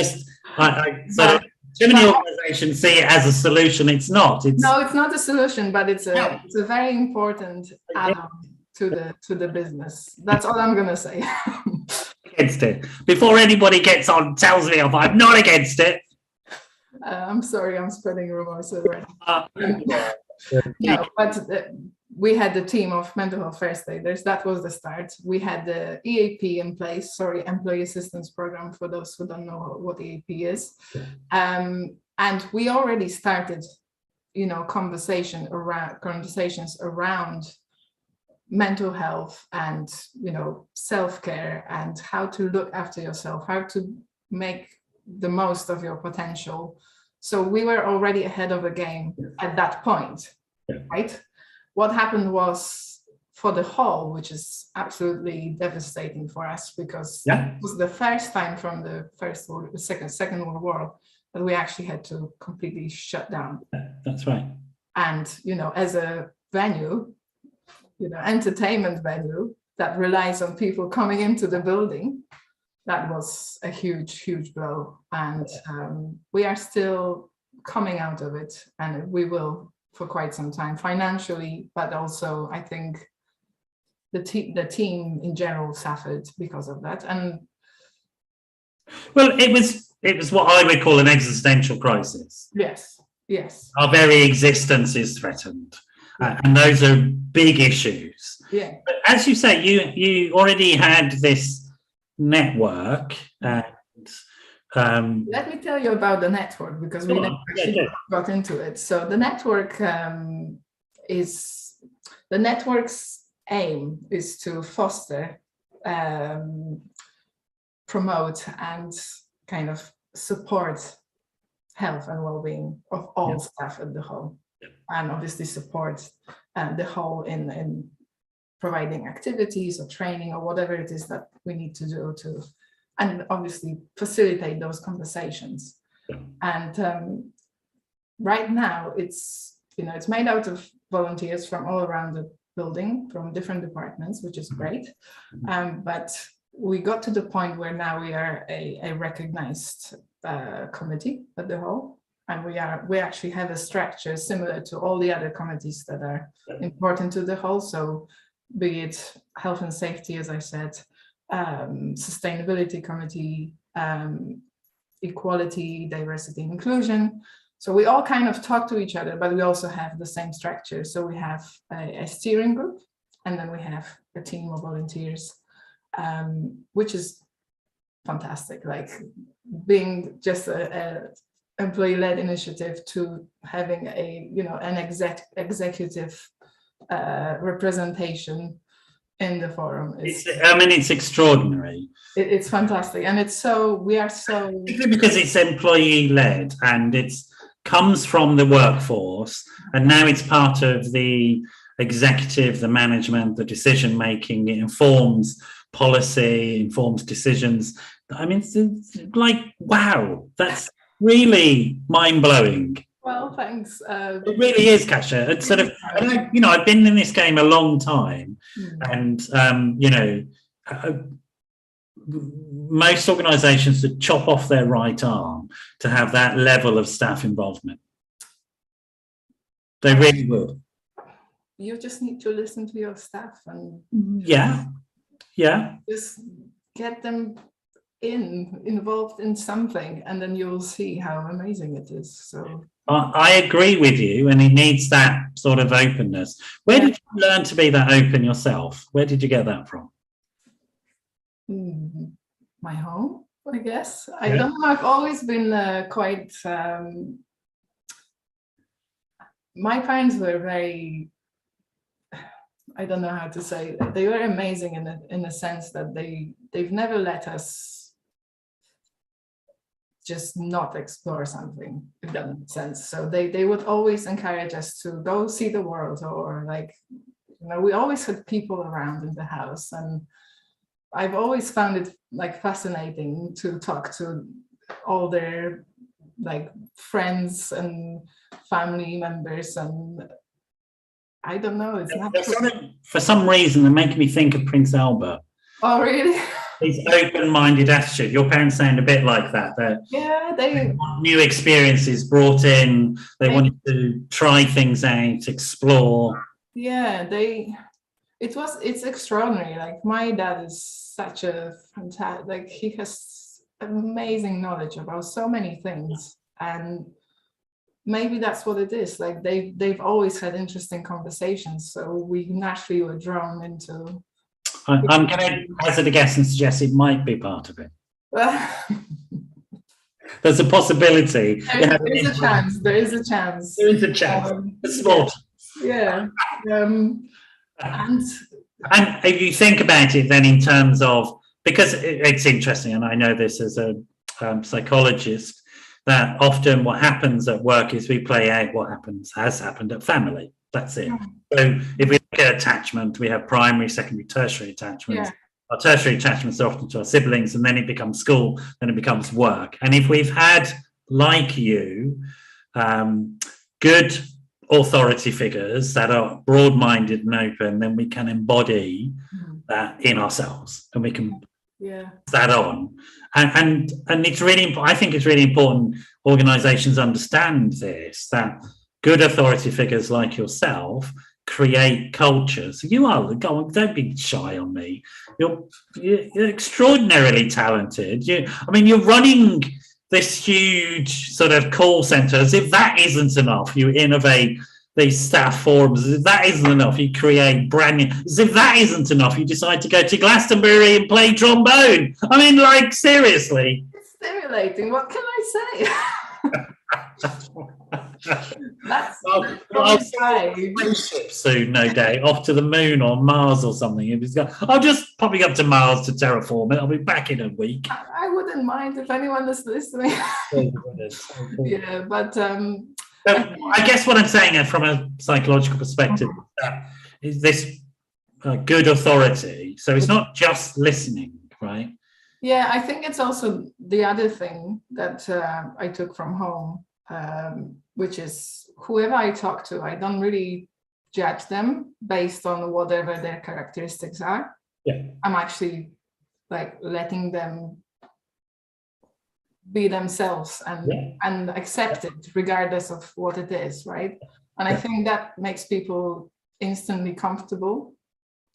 Too many organizations see it as a solution. It's not. No, it's not a solution, but it's a very important add-on to the business. That's all I'm gonna say. Against it. Before anybody gets on, tells me off, I'm not against it. I'm sorry, I'm spreading rumors already. No, but we had the team of mental health first aiders. That was the start. We had the EAP in place, Employee Assistance Program, for those who don't know what EAP is. And we already started, conversations around mental health and, self-care and how to look after yourself, how to make the most of your potential. So we were already ahead of the game at that point, right? What happened was, for the whole, which is absolutely devastating for us, because it was the first time from the Second World War that we actually had to completely shut down. That's right. And, as a venue, entertainment venue that relies on people coming into the building, that was a huge, huge blow. And we are still coming out of it, and we will for quite some time, financially, but also I think the team in general suffered because of that. And well, it was what I would call an existential crisis. Yes. Our very existence is threatened, and those are big issues. Yeah. But as you say, you already had this network, and let me tell you about the network, because we never actually got into it. So the network the network's aim is to foster, promote, and kind of support health and well-being of all staff at the whole, and obviously support the whole in providing activities or training or whatever it is that we need to do to, and obviously facilitate those conversations. And right now it's made out of volunteers from all around the building, from different departments, which is great. But we got to the point where now we are a recognized committee at the whole, and we actually have a structure similar to all the other committees that are important to the whole. So be it health and safety, as I said, sustainability committee, equality, diversity, inclusion. So we all kind of talk to each other, but we also have the same structure. So we have a steering group, and then we have a team of volunteers, which is fantastic. Like being just a employee-led initiative to having an executive representation in the forum. It's extraordinary. It's fantastic, and we are so because it's employee-led and it comes from the workforce, and now it's part of the executive, the management, the decision making. It informs policy, informs decisions. I mean, it's like, wow, that's really mind-blowing. Well, thanks. It really is, Kasia. It's sort of, I've been in this game a long time, and most organisations would chop off their right arm to have that level of staff involvement. They really would. You just need to listen to your staff and just get them involved in something, and then you'll see how amazing it is. So I agree with you, and it needs that sort of openness. Where did you learn to be that open yourself? Where did you get that from? My home, I guess. I don't know. I've always been quite. My parents were very. I don't know how to say. They were amazing in the sense that they've never let us just not explore something, if that makes sense. So they would always encourage us to go see the world, or we always had people around in the house, and I've always found it like fascinating to talk to older like friends and family members, and I don't know, it's not for some reason they're making me think of Prince Albert. Oh really? His open-minded attitude. Your parents sound a bit like that. They want new experiences brought in. They wanted to try things out, explore. Yeah, it's extraordinary. Like my dad is such a fantastic, like he has amazing knowledge about so many things, and maybe that's what it is. Like they've always had interesting conversations, so we naturally were drawn into. I'm going to hazard a guess and suggest it might be part of it. There's a possibility. There is a chance. There is a chance. There is a chance. Small. Yeah. And if you think about it then in terms of, because it's interesting, and I know this as a psychologist, that often what happens at work is we play out what has happened at family. That's it. So if we look at attachment, we have primary, secondary, tertiary attachments. Yeah. Our tertiary attachments are often to our siblings, and then it becomes school, then it becomes work. And if we've had, like you, good authority figures that are broad-minded and open, then we can embody that in ourselves, and we can that on. And it's really, I think it's really important organizations understand this, that good authority figures like yourself create cultures. You are, don't be shy on me. You're extraordinarily talented. You're running this huge sort of call center. As if that isn't enough, you innovate these staff forums. As if that isn't enough, you create brand new. As if that isn't enough, you decide to go to Glastonbury and play trombone. I mean, like, seriously. It's stimulating. What can I say? That's I'll spaceship soon, no doubt, off to the moon or Mars or something. I'll just popping up to Mars to terraform it. I'll be back in a week. I wouldn't mind if anyone is listening. Yeah, but I guess what I'm saying from a psychological perspective is this good authority. So it's not just listening, right? Yeah, I think it's also the other thing that I took from home, which is whoever I talk to, I don't really judge them based on whatever their characteristics are. Yeah. I'm actually like letting them be themselves and accept it regardless of what it is, right? And I think that makes people instantly comfortable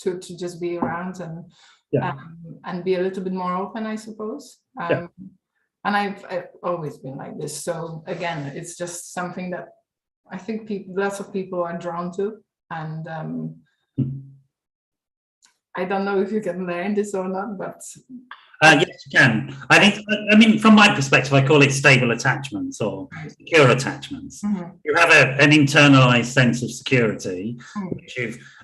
to just be around and be a little bit more open, I suppose. And I've always been like this. So again, it's just something that I think lots of people are drawn to. And I don't know if you can learn this or not, but yes, you can. I mean, from my perspective, I call it stable attachments or secure attachments. You have an internalized sense of security,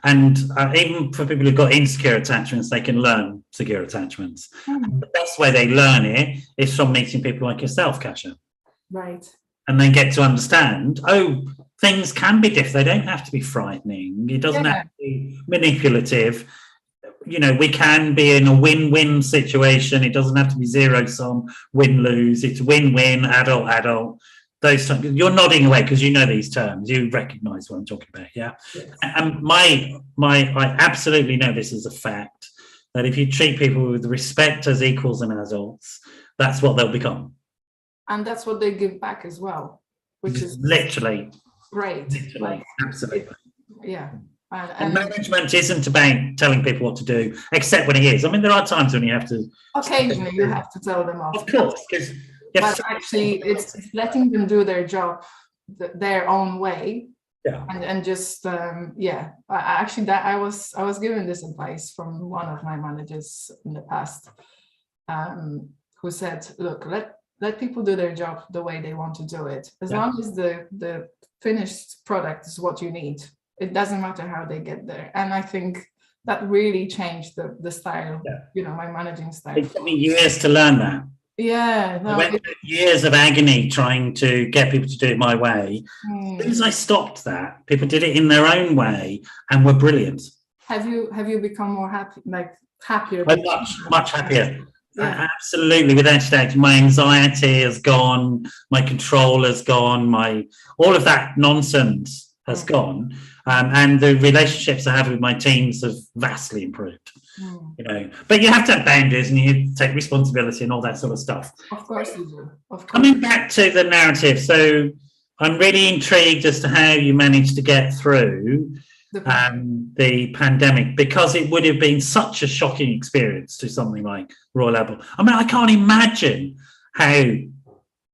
and even for people who've got insecure attachments, they can learn secure attachments. The best way they learn it is from meeting people like yourself, Kasia. Right. And they get to understand, things can be different. They don't have to be frightening. It doesn't have to be manipulative. We can be in a win-win situation. It doesn't have to be zero-sum, win-lose. It's win-win, adult. Those terms. You're nodding away because you know these terms. You recognise what I'm talking about, yeah? Yes. And I absolutely know this as a fact, that if you treat people with respect as equals and adults, that's what they'll become. And that's what they give back as well, which is literally great. Literally, absolutely. And management isn't about telling people what to do, except when it is. I mean, there are times when you have to. Occasionally, you have to tell them off. Of course, because. But actually, it's letting them do their job their own way. Yeah. And just actually, that I was given this advice from one of my managers in the past, who said, "Look, let people do their job the way they want to do it. As long as the finished product is what you need. It doesn't matter how they get there." And I think that really changed the style, my managing style. It took me years to learn that. Yeah. I went through years of agony trying to get people to do it my way. As soon as I stopped that, people did it in their own way and were brilliant. Have you become more happy, happier? I'm much happier. Absolutely, without doubt. My anxiety has gone, my control has gone, all of that nonsense has gone, and the relationships I have with my teams have vastly improved. You know, but you have to have boundaries and you take responsibility and all that sort of stuff. Of course you do. Of course. Coming back to the narrative, so I'm really intrigued as to how you managed to get through the pandemic, because it would have been such a shocking experience to something like Royal Albert. I mean, I can't imagine how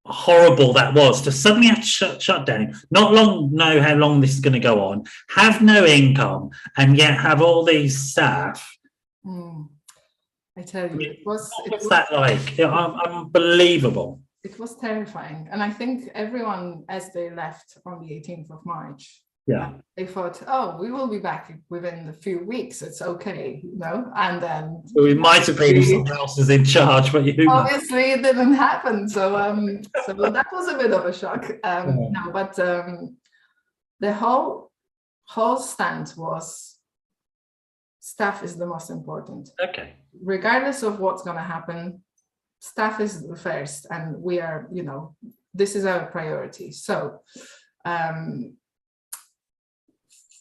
horrible that was to suddenly have to shut down, not know how long this is going to go on, have no income, and yet have all these staff. I tell you, it was that like? Unbelievable. It was terrifying, and I think everyone, as they left on the 18th of March, they thought, "Oh, we will be back within a few weeks. It's okay, you know." And then we might have been someone else is in charge, but obviously it didn't happen. So, so that was a bit of a shock. No, but the whole stand was, staff is the most important. Okay. Regardless of what's going to happen, staff is the first, and we are, you know, this is our priority. So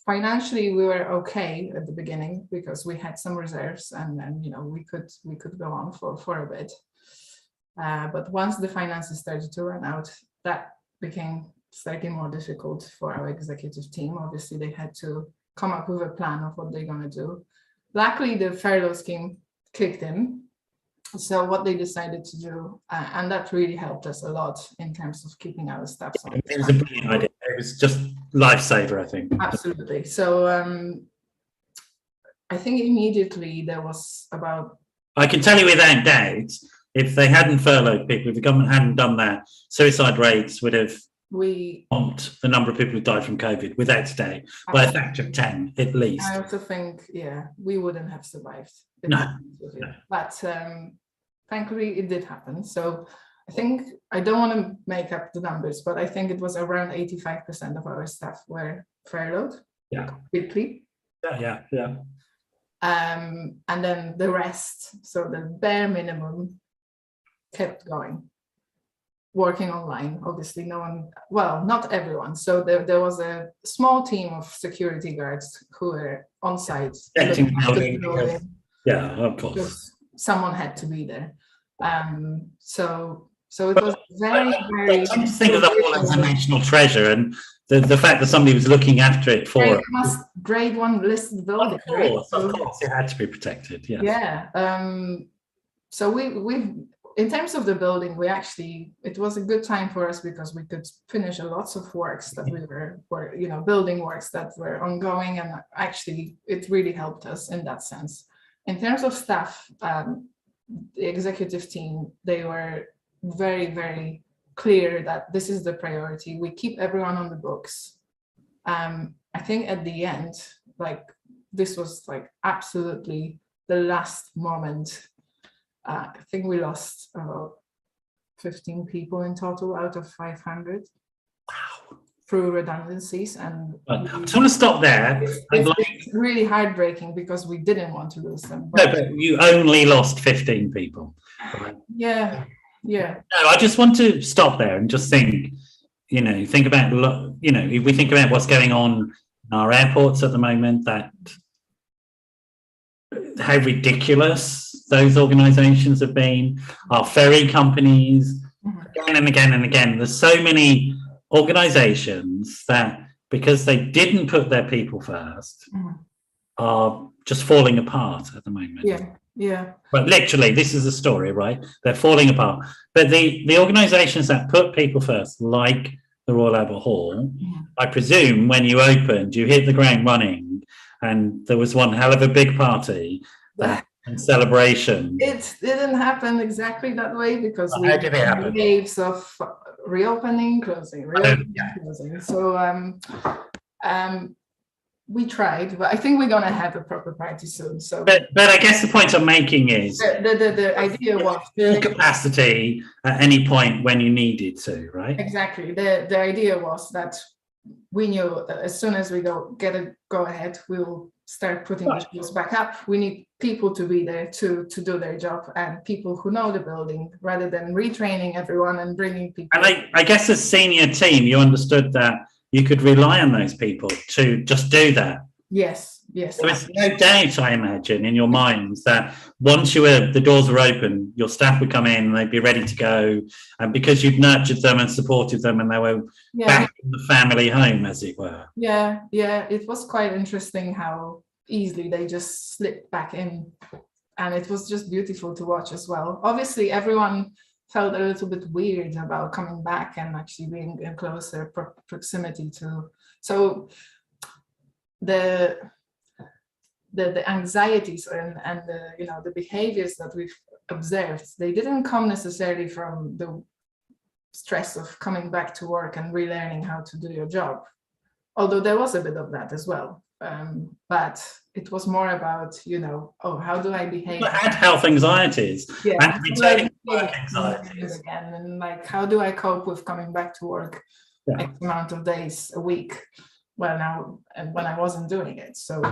financially we were okay at the beginning because we had some reserves, and you know, we could go on for a bit. But once the finances started to run out, that became slightly more difficult for our executive team. Obviously, they had to come up with a plan of what they're going to do. Luckily, the furlough scheme kicked in. So what they decided to do, and that really helped us a lot in terms of keeping our staff on. It was a brilliant idea. It was just lifesaver, I think. Absolutely. So I think immediately there was about... I can tell you without doubt, if they hadn't furloughed people, if the government hadn't done that, suicide rates would have bumped the number of people who died from COVID, without doubt, by a factor of 10 at least. I also think, we wouldn't have survived. No. But thankfully it did happen. So I think, I don't want to make up the numbers, but I think it was around 85% of our staff were furloughed quickly. Yeah. And then the rest, so the bare minimum, kept going, working online. Obviously no one, well, not everyone. So there was a small team of security guards who were on site. Yeah, of course. Because someone had to be there. So it was very, very... I just think of the whole as a national treasure, and the fact that somebody was looking after it for it. Grade 1 listed building. Of course, it had to be protected. Yes. Yeah. So we in terms of the building, it was a good time for us because we could finish lots of works that we were building works that were ongoing, and actually it really helped us in that sense. In terms of staff, the executive team, they were very, very clear that this is the priority. We keep everyone on the books. I think at the end, this was absolutely the last moment. I think we lost about 15 people in total out of 500. Wow. Through redundancies. And I just want to stop there. It's really heartbreaking because we didn't want to lose them. But you only lost 15 people. Right? Yeah. No, I just want to stop there and just think about, if we think about what's going on in our airports at the moment, that how ridiculous those organizations have been, our ferry companies, again and again and again. There's so many organizations that, because they didn't put their people first, are just falling apart at the moment. Yeah. But literally, this is a story, right? They're falling apart. But the organizations that put people first, like the Royal Albert Hall, I presume when you opened, you hit the ground running, and there was one hell of a big party and celebration. It didn't happen exactly that way because we had waves of reopening, closing. So we tried, but I think we're gonna have a proper party soon. So, but I guess the point I'm making is the idea was full capacity at any point when you needed to, right? Exactly. The idea was that we knew as soon as we get a go ahead, we will start putting the shows back up. We need people to be there to do their job, and people who know the building, rather than retraining everyone and bringing people. And I guess as senior team, you understood that you could rely on those people to just do that. Yes. There was no doubt, I imagine, in your minds that once the doors were open, your staff would come in and they'd be ready to go. And because you'd nurtured them and supported them, and they were back in the family home, as it were. Yeah. It was quite interesting how easily they just slipped back in. And it was just beautiful to watch as well. Obviously, everyone felt a little bit weird about coming back and actually being in closer proximity to. So the anxieties and the behaviors that we've observed, they didn't come necessarily from the stress of coming back to work and relearning how to do your job, although there was a bit of that as well. But it was more about, how do I behave? And health anxieties. Yeah. And returning work anxieties. Again, and how do I cope with coming back to work X amount of days a week? Well, now, and when I wasn't doing it. So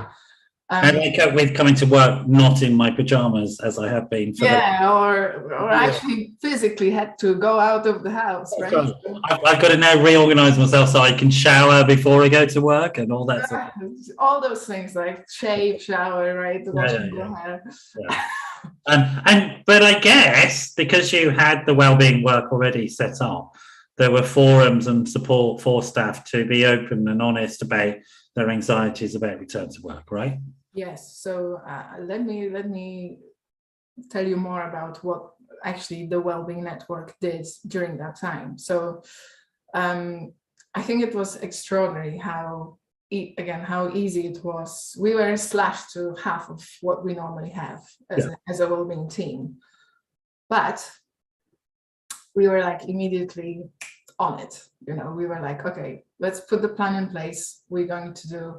and I cope with coming to work not in my pajamas as I have been. Or actually physically had to go out of the house. Right? I've got to now reorganize myself so I can shower before I go to work and all that stuff. All those things like shave, shower, right? Washing your hair. But I guess because you had the wellbeing work already set up, there were forums and support for staff to be open and honest about their anxieties about return to work, right? Yes. So let me tell you more about what actually the Wellbeing Network did during that time. So I think it was extraordinary how easy it was. We were slashed to half of what we normally have as a wellbeing team, but we were like immediately on it. We were like, okay, let's put the plan in place. We're going to do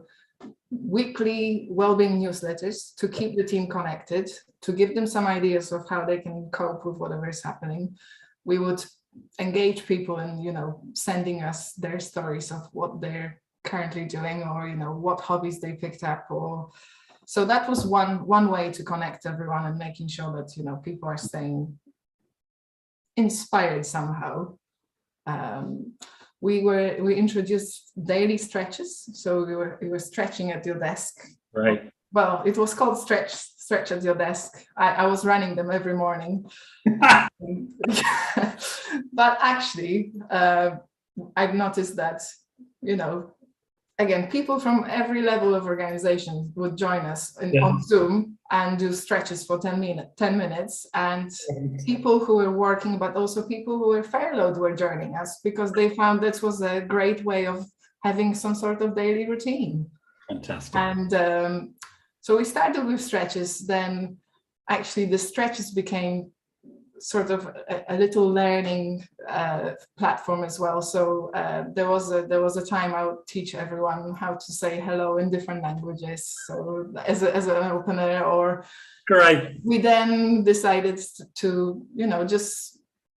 weekly wellbeing newsletters to keep the team connected, to give them some ideas of how they can cope with whatever is happening. We would engage people in, sending us their stories of what they're currently doing, or, what hobbies they picked up. Or so that was one way to connect everyone and making sure that, people are staying inspired somehow. We introduced daily stretches, so we were stretching at your desk. Right. Well, it was called stretch at your desk. I was running them every morning. But actually, I've noticed that, again, people from every level of organization would join us on Zoom and do stretches for 10 minutes. And people who were working, but also people who were furloughed were joining us because they found this was a great way of having some sort of daily routine. Fantastic. And so we started with stretches. Then actually the stretches became sort of a little learning platform as well. So there was a time I would teach everyone how to say hello in different languages. So as an opener, or great. We then decided to just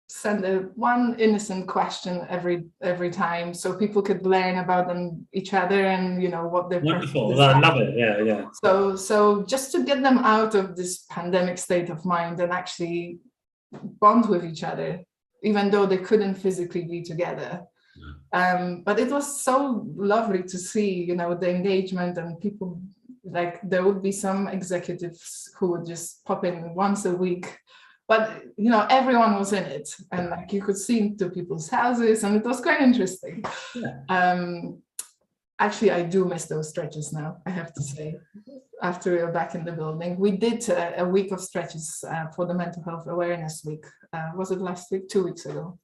send one innocent question every time, so people could learn about each other and what they're. Wonderful. I love it. Yeah. So just to get them out of this pandemic state of mind and actually bond with each other, even though they couldn't physically be together. But it was so lovely to see, the engagement, and people, like, there would be some executives who would just pop in once a week, but everyone was in it, and like you could see into people's houses, and it was quite interesting. Actually, I do miss those stretches now, I have to say. After we were back in the building, we did a week of stretches for the Mental Health Awareness Week. Was it last week? 2 weeks ago,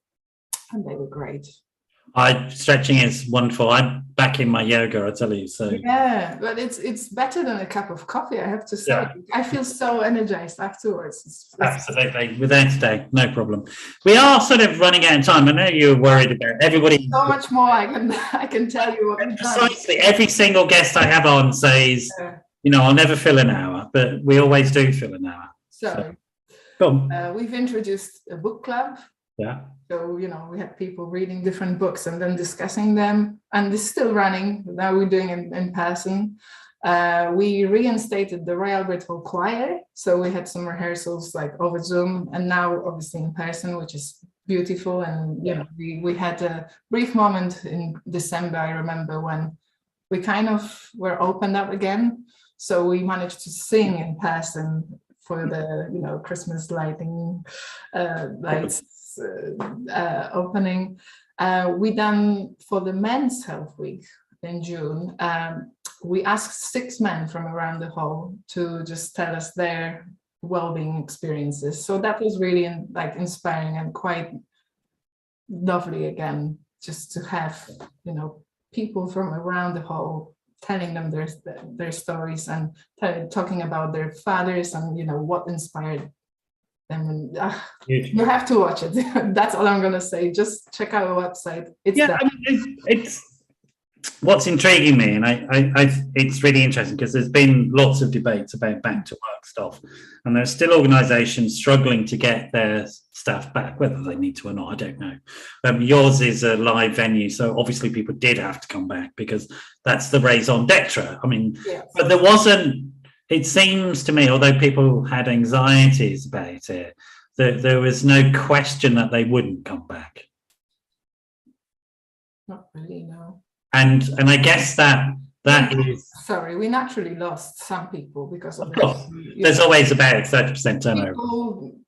and they were great. Stretching is wonderful. I'm back in my yoga, I tell you. So yeah, but it's better than a cup of coffee, I have to say. Yeah. I feel so energized afterwards. It's absolutely, without today, no problem. We are sort of running out of time. I know you're worried about everybody. So much more I can tell you. What precisely, every single guest I have on says, I'll never fill an hour, but we always do fill an hour. So cool. We've introduced a book club. Yeah. So, we had people reading different books and then discussing them, and it's still running. Now we're doing it in person. We reinstated the Royal British Choir. So we had some rehearsals like over Zoom, and now obviously in person, which is beautiful. And, we had a brief moment in December, I remember, when we kind of were opened up again. So we managed to sing in person for the, Christmas lighting lights opening. We done for the Men's Health Week in June. We asked 6 men from around the hall to just tell us their well-being experiences. So that was really inspiring and quite lovely again, just to have, people from around the hall telling them their stories and talking about their fathers and, what inspired them. And you have to watch it. That's all I'm going to say. Just check out our website. It's what's intriguing me, and it's really interesting because there's been lots of debates about back to work stuff, and there's still organisations struggling to get their staff back, whether they need to or not, I don't know. Yours is a live venue, so obviously people did have to come back because that's the raison d'etre. I mean, but there wasn't. It seems to me, although people had anxieties about it, that there was no question that they wouldn't come back. Not really, no. And I guess that is. Sorry, we naturally lost some people because of course. There's always about 30% turnover. People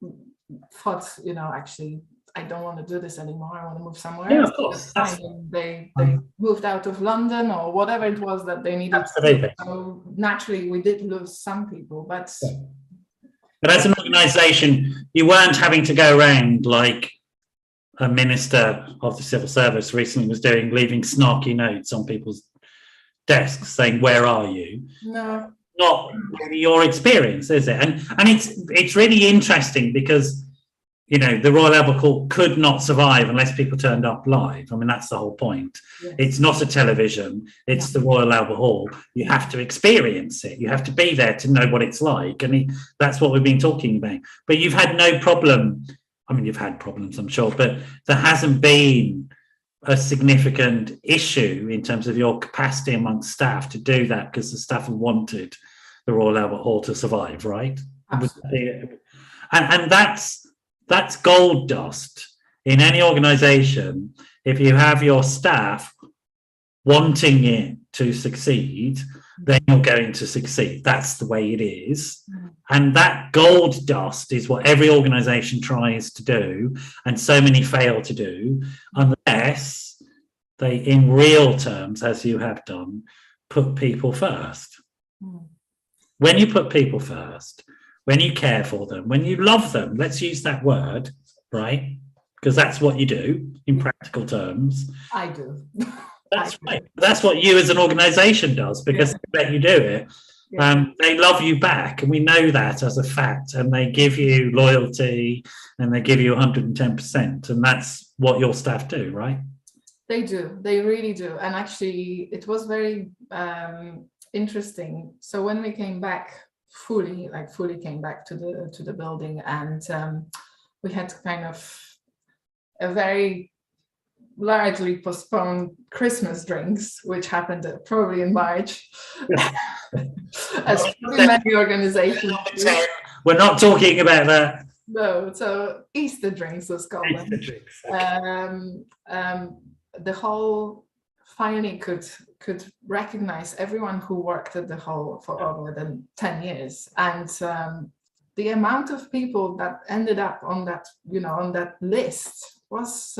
thought, actually, I don't want to do this anymore. I want to move somewhere. Yeah, of course. They moved out of London or whatever it was that they needed. Absolutely. So naturally, we did lose some people, but as an organisation, you weren't having to go around like a minister of the civil service recently was doing, leaving snarky notes on people's desks saying, "Where are you?" No, not really your experience, is it? And it's really interesting because the Royal Albert Hall could not survive unless people turned up live. I mean, that's the whole point. Yes. It's not a television, it's the Royal Albert Hall. You have to experience it. You have to be there to know what it's like. And that's what we've been talking about. But you've had no problem. I mean, you've had problems, I'm sure, but there hasn't been a significant issue in terms of your capacity amongst staff to do that because the staff have wanted the Royal Albert Hall to survive, right? Absolutely. And that's gold dust in any organisation. If you have your staff wanting it to succeed, then you're going to succeed. That's the way it is. And that gold dust is what every organisation tries to do, and so many fail to do, unless they, in real terms, as you have done, put people first. When you put people first, when you care for them, when you love them, let's use that word, right? Because that's what you do in practical terms. I do. That's right. That's what you as an organisation does, because they let you do it. They love you back, and we know that as a fact, and they give you loyalty and they give you 110%, and that's what your staff do, right? They do. They really do. And actually, it was very interesting. So when we came back fully came back to the building, and we had kind of a very largely postponed Christmas drinks, which happened probably in March, as many organizations do. We're not talking about that. No, so Easter drinks was called. Easter drinks. The hall finally could recognize everyone who worked at the hall for over than 10 years, and the amount of people that ended up on that on that list was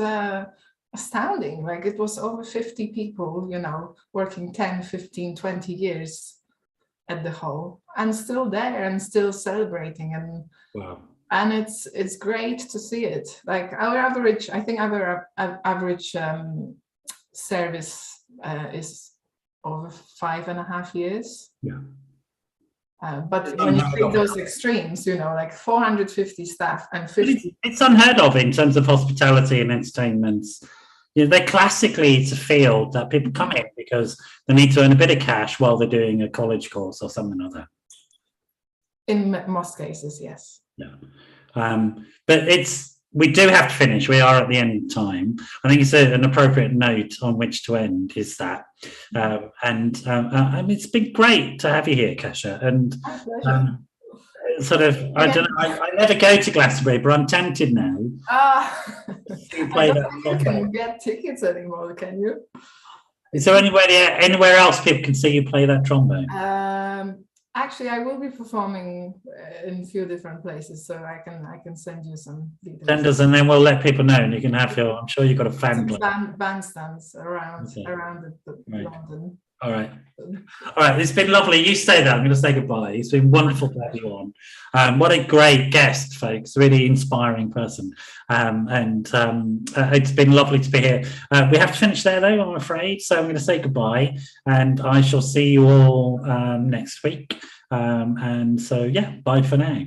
astounding. Like, it was over 50 people working 10, 15, 20 years at the hall, and still there and still celebrating. And wow. And it's great to see it. Like, our average service is over 5.5 years. Yeah. But when you take those extremes, like 450 staff and 50. It's unheard of in terms of hospitality and entertainment. They classically, it's a field that people come in because they need to earn a bit of cash while they're doing a college course or something like that. In most cases, yes. Yeah. But we do have to finish. We are at the end of time. I think it's an appropriate note on which to end is that. I mean, it's been great to have you here, Kasia. And sort of, I don't know, I never go to Glastonbury, but I'm tempted now. You play that you can get tickets anymore, can you? Is there anywhere else people can see you play that trombone? Actually, I will be performing in a few different places, so I can send you some details. Send us, and then we'll let people know, and you can have your. I'm sure you've got a fan club. Bandstands around London. All right. It's been lovely. You stay there. I'm going to say goodbye. It's been wonderful to have you on. What a great guest, folks. Really inspiring person. It's been lovely to be here. We have to finish there, though, I'm afraid. So I'm going to say goodbye, and I shall see you all next week. Bye for now.